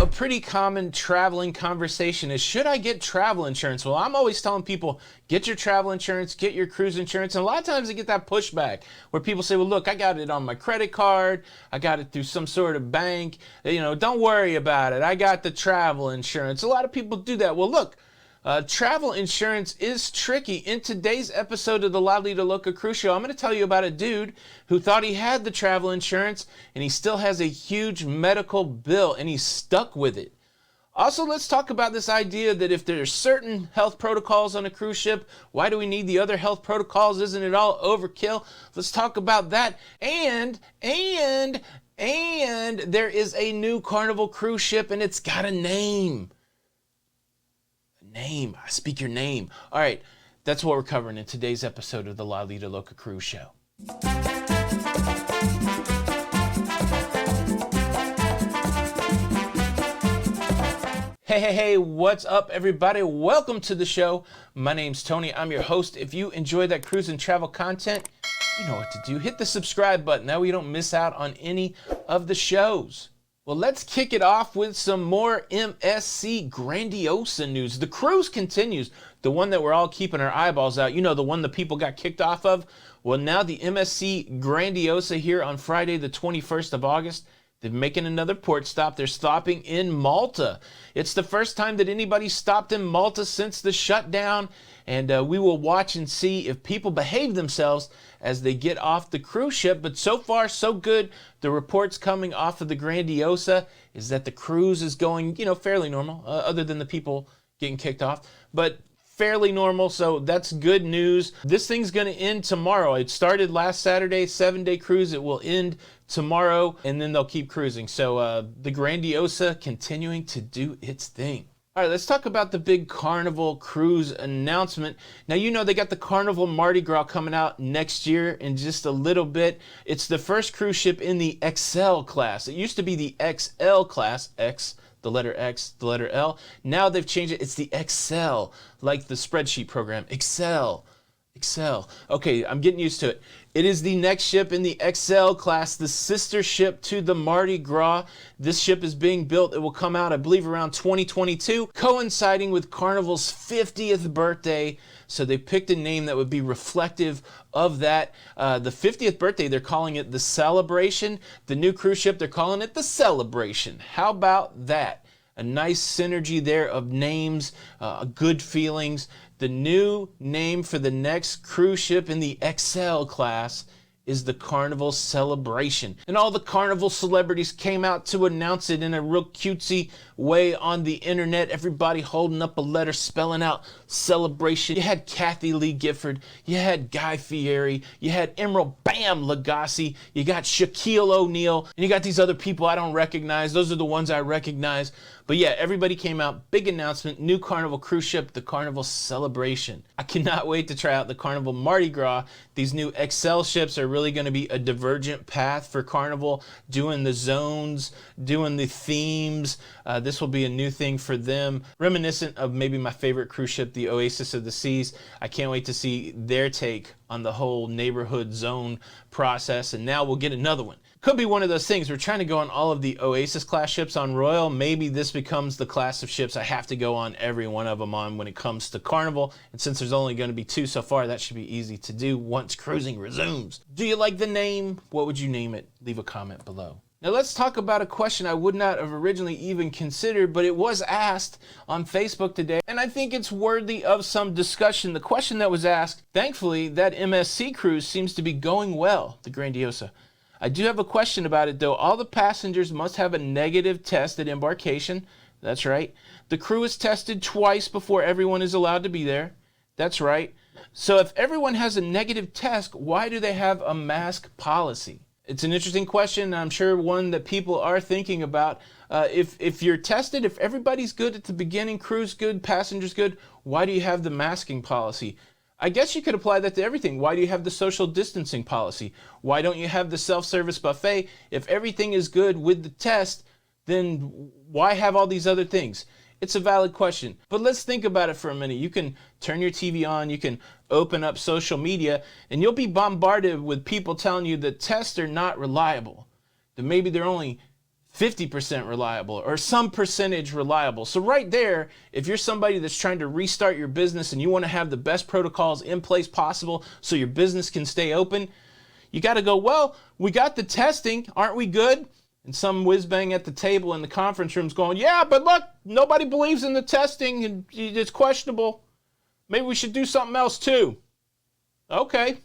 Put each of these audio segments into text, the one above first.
A pretty common traveling conversation is, should I get travel insurance? Well, I'm always telling people, get your travel insurance, get your cruise insurance. And a lot of times I get that pushback where people say, well, look, I got it on my credit card. I got it through some sort of bank. Don't worry about it. I got the travel insurance. A lot of people do that. Well, look, travel insurance is tricky. In today's episode of the Lido Loca Cruise Show, I'm going to tell you about a dude who thought he had the travel insurance and he still has a huge medical bill and he's stuck with it. Also, let's talk about this idea that if there's certain health protocols on a cruise ship, why do we need the other health protocols? Isn't it all overkill? Let's talk about that. And there is a new Carnival cruise ship and it's got a name. I speak your name. All right, that's what we're covering in today's episode of the Lido Loca Cruise Show. Hey, what's up, everybody? Welcome to the show. My name's Tony. I'm your host. If you enjoy that cruise and travel content, you know what to do. Hit the subscribe button. That way you don't miss out on any of the shows. Well, let's kick it off with some more MSC Grandiosa news. The cruise continues, the one that we're all keeping our eyeballs out. The one the people got kicked off of. Well, now the MSC Grandiosa here on Friday, the 21st of August, they're making another port stop. They're stopping in Malta. It's the first time that anybody stopped in Malta since the shutdown, and we will watch and see if people behave themselves as they get off the cruise ship. But so far, so good. The reports coming off of the Grandiosa is that the cruise is going, fairly normal, other than the people getting kicked off, but fairly normal. So that's good news. This thing's going to end tomorrow. It started last Saturday, 7-day cruise. It will end tomorrow, and then they'll keep cruising. So the Grandiosa continuing to do its thing. All right, let's talk about the big Carnival cruise announcement. Now, they got the Carnival Mardi Gras coming out next year in just a little bit. It's the first cruise ship in the XL class. It used to be the XL class, X, the letter X, the letter L. Now they've changed it. It's the XL, like the spreadsheet program. Excel. Okay, I'm getting used to it. It is the next ship in the XL class, the sister ship to the Mardi Gras. This ship is being built. It will come out, I believe, around 2022, coinciding with Carnival's 50th birthday. So they picked a name that would be reflective of that. The 50th birthday, they're calling it the Celebration. The new cruise ship, they're calling it the Celebration. How about that? A nice synergy there of names, good feelings. The new name for the next cruise ship in the XL class is the Carnival Celebration. And all the Carnival celebrities came out to announce it in a real cutesy way on the internet. Everybody holding up a letter spelling out Celebration. You had Kathy Lee Gifford, you had Guy Fieri, you had Emerald Bam Lagasse, you got Shaquille O'Neal, and you got these other people I don't recognize. Those are the ones I recognize. But yeah, everybody came out, big announcement, new Carnival cruise ship, the Carnival Celebration. I cannot wait to try out the Carnival Mardi Gras. These new XL ships are really going to be a divergent path for Carnival, doing the zones, doing the themes. This will be a new thing for them, reminiscent of maybe my favorite cruise ship, the Oasis of the Seas. I can't wait to see their take on the whole neighborhood zone process, and now we'll get another one. Could be one of those things. We're trying to go on all of the Oasis class ships on Royal. Maybe this becomes the class of ships I have to go on every one of them on when it comes to Carnival. And since there's only going to be 2 so far, that should be easy to do once cruising resumes. Do you like the name? What would you name it? Leave a comment below. Now let's talk about a question I would not have originally even considered, but it was asked on Facebook today, and I think it's worthy of some discussion. The question that was asked, thankfully, that MSC cruise seems to be going well, the Grandiosa. I do have a question about it though. All the passengers must have a negative test at embarkation. That's right. The crew is tested twice before everyone is allowed to be there. That's right. So if everyone has a negative test, why do they have a mask policy? It's an interesting question, and I'm sure one that people are thinking about. If you're tested, if everybody's good at the beginning, crew's good, passengers good, why do you have the masking policy? I guess you could apply that to everything. Why do you have the social distancing policy? Why don't you have the self-service buffet? If everything is good with the test, then why have all these other things? It's a valid question, but let's think about it for a minute. You can turn your TV on, you can open up social media, and you'll be bombarded with people telling you that tests are not reliable, that maybe they're only 50% reliable or some percentage reliable. So right there, if you're somebody that's trying to restart your business and you want to have the best protocols in place possible so your business can stay open, you got to go, well, we got the testing, aren't we good? And some whiz-bang at the table in the conference room's going, yeah, but look, nobody believes in the testing and it's questionable. Maybe we should do something else too. Okay.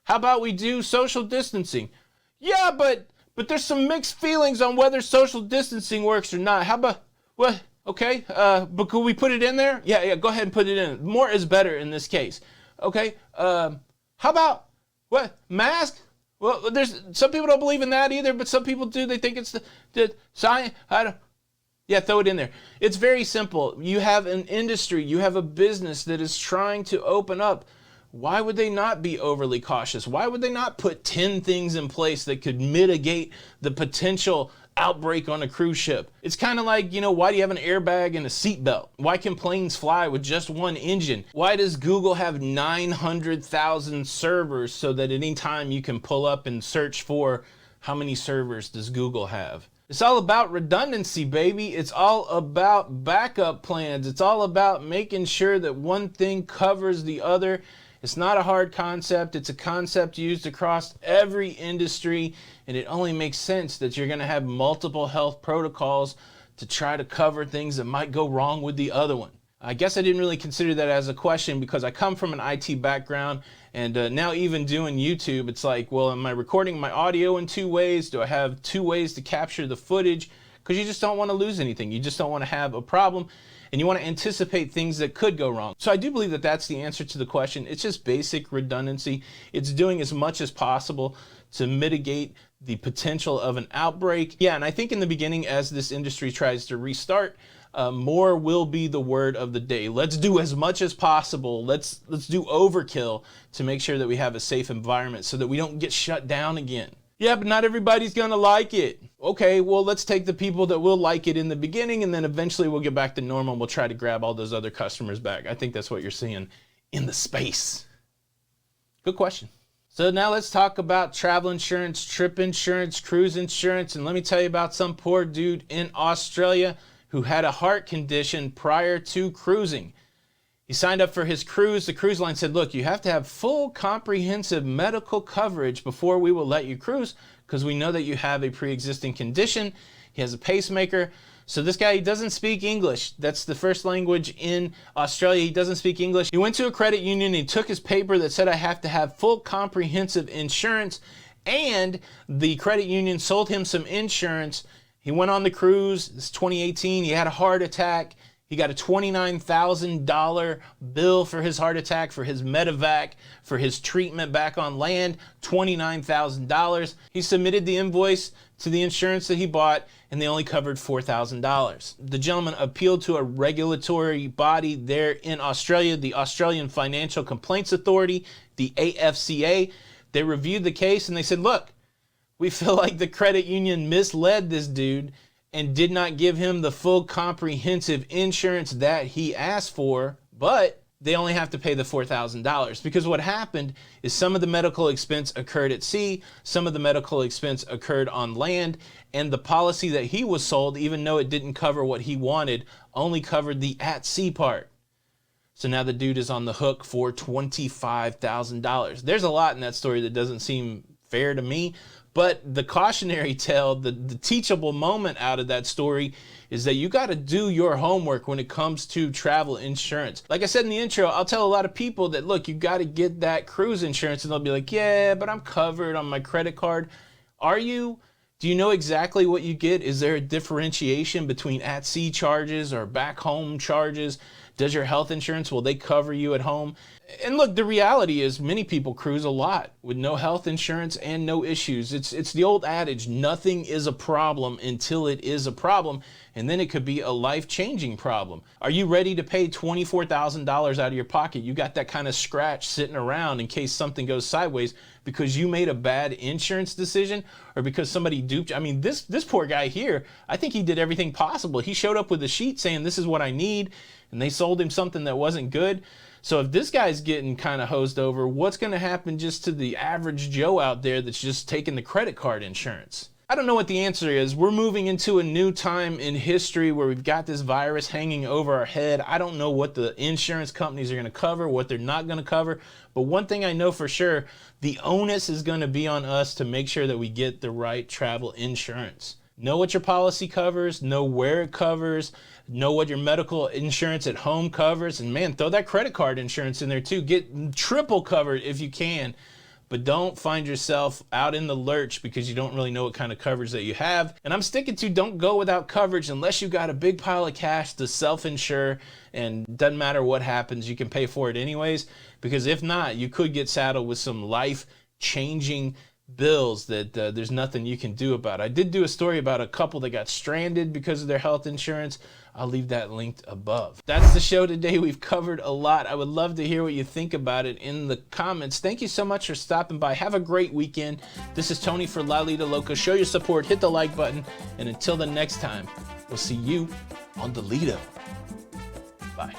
How about we do social distancing? Yeah, but there's some mixed feelings on whether social distancing works or not. How about, what? Okay, but could we put it in there? Yeah, go ahead and put it in. More is better in this case. Okay, how about, what, mask? Well, there's some people don't believe in that either, but some people do. They think it's the science. Yeah, throw it in there. It's very simple. You have an industry, you have a business that is trying to open up. Why would they not be overly cautious? Why would they not put 10 things in place that could mitigate the potential outbreak on a cruise ship? It's kind of like, why do you have an airbag and a seatbelt? Why can planes fly with just one engine? Why does Google have 900,000 servers so that anytime you can pull up and search for how many servers does Google have? It's all about redundancy, baby. It's all about backup plans. It's all about making sure that one thing covers the other. It's not a hard concept. It's a concept used across every industry, and it only makes sense that you're going to have multiple health protocols to try to cover things that might go wrong with the other one. I guess I didn't really consider that as a question because I come from an IT background, and now even doing YouTube, it's like, well, am I recording my audio in 2 ways? Do I have 2 ways to capture the footage? Because you just don't want to lose anything. You just don't want to have a problem. And you want to anticipate things that could go wrong. So I do believe that that's the answer to the question. It's just basic redundancy. It's doing as much as possible to mitigate the potential of an outbreak. Yeah, and I think in the beginning, as this industry tries to restart, more will be the word of the day. Let's do as much as possible. Let's do overkill to make sure that we have a safe environment so that we don't get shut down again. Yeah, but not everybody's gonna like it. Okay, well, let's take the people that will like it in the beginning, and then eventually we'll get back to normal and we'll try to grab all those other customers back. I think that's what you're seeing in the space. Good question. So now let's talk about travel insurance, trip insurance, cruise insurance, and let me tell you about some poor dude in Australia who had a heart condition prior to cruising. He signed up for his cruise. The cruise line said, look, you have to have full comprehensive medical coverage before we will let you cruise because we know that you have a pre-existing condition. He has a pacemaker. So this guy, he doesn't speak English. That's the first language in Australia. He doesn't speak English. He went to a credit union. He took his paper that said I have to have full comprehensive insurance, and the credit union sold him some insurance. He went on the cruise. It's 2018. He had a heart attack. He got a $29,000 bill for his heart attack, for his medevac, for his treatment back on land, $29,000. He submitted the invoice to the insurance that he bought, and they only covered $4,000. The gentleman appealed to a regulatory body there in Australia, the Australian Financial Complaints Authority, the AFCA. They reviewed the case and they said, look, we feel like the credit union misled this dude and did not give him the full comprehensive insurance that he asked for, but they only have to pay the $4,000 because what happened is some of the medical expense occurred at sea, some of the medical expense occurred on land, and the policy that he was sold, even though it didn't cover what he wanted, only covered the at sea part. So now the dude is on the hook for $25,000. There's a lot in that story that doesn't seem fair to me. But the cautionary tale, the teachable moment out of that story is that you got to do your homework when it comes to travel insurance. Like I said in the intro, I'll tell a lot of people that, look, you got to get that cruise insurance, and they'll be like, yeah, but I'm covered on my credit card. Are you? Do you know exactly what you get? Is there a differentiation between at-sea charges or back-home charges? Does your health insurance, will they cover you at home? And look, the reality is many people cruise a lot with no health insurance and no issues. It's the old adage, nothing is a problem until it is a problem, and then it could be a life-changing problem. Are you ready to pay $24,000 out of your pocket? You got that kind of scratch sitting around in case something goes sideways because you made a bad insurance decision or because somebody duped you? I mean, this poor guy here, I think he did everything possible. He showed up with a sheet saying, this is what I need, and they sold him something that wasn't good. So if this guy's getting kind of hosed over, what's going to happen just to the average Joe out there that's just taking the credit card insurance? I don't know what the answer is. We're moving into a new time in history where we've got this virus hanging over our head. I don't know what the insurance companies are going to cover, what they're not going to cover. But one thing I know for sure, the onus is going to be on us to make sure that we get the right travel insurance. Know what your policy covers, know where it covers, know what your medical insurance at home covers, and man, throw that credit card insurance in there too. Get triple covered if you can. But don't find yourself out in the lurch because you don't really know what kind of coverage that you have. And I'm sticking to don't go without coverage unless you've got a big pile of cash to self-insure, and doesn't matter what happens, you can pay for it anyways. Because if not, you could get saddled with some life-changing bills that there's nothing you can do about. I did do a story about a couple that got stranded because of their health insurance. I'll leave that linked above. That's the show today. We've covered a lot. I would love to hear what you think about it in the comments. Thank you so much for stopping by. Have a great weekend. This is Tony for Lido Loca. Show your support, hit the like button, and until the next time, we'll see you on the Lido. Bye.